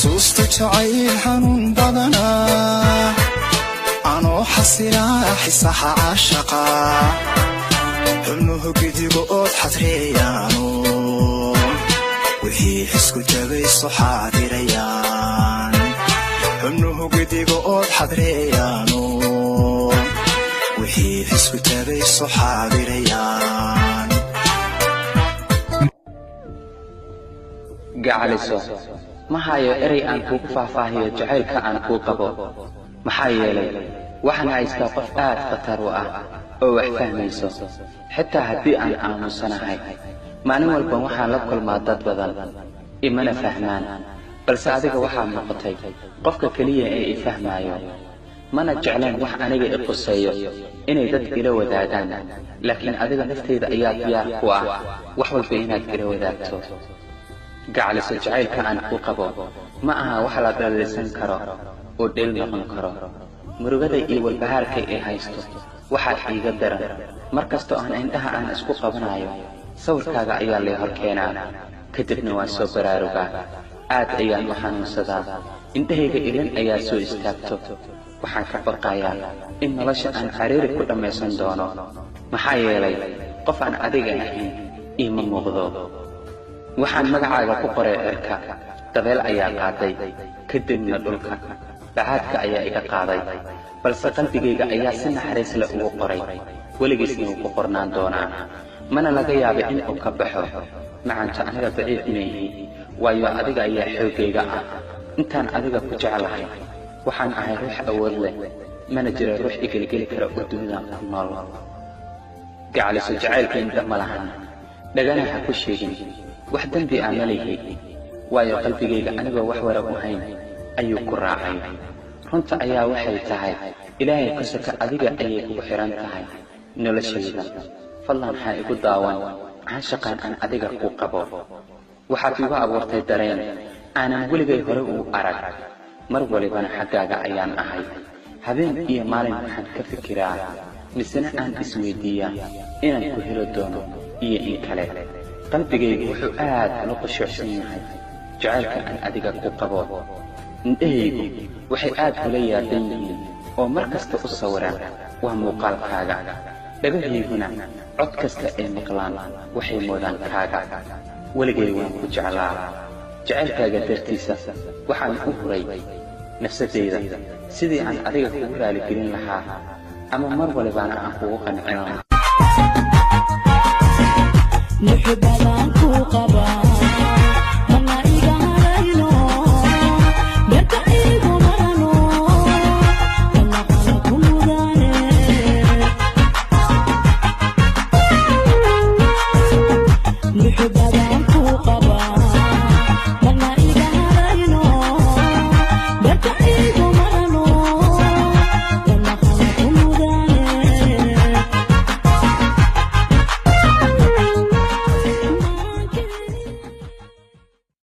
حسوست جعيل حنون بدنا أنا حسنا حسها عاشقا حنوه قدي قد حتريانو وهي حسكو جبي صحادي ريان حنوه قدي قد حتريانو وهي حسكو جبي صحادي ريان gacaliso ma hayo eray aan ku faahfaahiyo jacaylka aan ku qabo maxaa yeelay waxaan haystaa qof aad khatar u ah oo wax fahmayso xitaa haddii aan aamusanahay maalin walba waxaan la kulmaa dad badan imana fahmaan balse adiga waxaa noqotay qofka keliya ee i fahmaayo mana jeclaan wax aniga i quseeyo inay dad ila wadaagaan laakiin adiga naftayda ayaa diyaar ku ah wax walba inaad ila wadaagto gacaliso jacaylka aan ku qabo ma aha wax la dhalisan karo oo dheel noqon karo murugada iyo walbahaarka ay haysto waxa iiga daran markastoo aan indhaha aan isku qabanayo sawirkaaga ayaa la hor keenaa kadibna waan soo baraarugaa aad ayaan u xanuunsadaa indhahayga ilin ayaa soo istaagto waxaan ka baqayaa in nolosha aan xariiri ku dhammaysan doono maxaa yeelay qof aan adiga ahayn iima muuqdo waxaan magacaaga ku qoray cirka dabeel ayaa qaaday kadibna dhulka bacaadka ayaa iga qaaday balse qalbigayga ayaa si naxariis leh ugu qoray weligiisna wuu ku qornaan doonaa mana laga yaabo in uu ka baxo macanta aniga baciid meehi waayo adiga ayaa xoogayga ah intaan adiga ku jeclahay waxaan ahay ruux awood leh mana jiro ruux igelgeli kara oo dunida ku nool gacaliso jacaylka indha ma lahan dhagana ha ku sheegin wax dambi aan leeyahay waayo qalbigayga anigoo wax wara u hayn ayuu ku raacay runta ayaa waxay tahay ilaahay ka saka adiga ayay kugu xiran tahay noloshayda fadlan ha igu daawan caashaqan aan adiga ku qabo waxaad igu abuurtay dareen aanan weligay hore u arag mar walibana xaggaaga ayaan ahay habeen iyo maalin waxaan ka fikiraa misna aan isweydiiyaa inaan ku helo doono iyo in kale qalbigaygu wuxuu aad ula qashuucsan yahay jacaylka aan adiga ku qabo indhahaygu waxay aad ula yaaban yihiin oo mar kasta u sawiraan waa muuqaalkaaga dhagahayguna cod kasta ay maqlaan waxay moodaan kaaga weligay waan ku jeclaa jacaylkaaga dartiisa waxaan u huray nafsadayda sidii aan adiga kugu raaligelin lahaa ama mar walibana aan kugu qancin lahaa نحب أن نكون قبا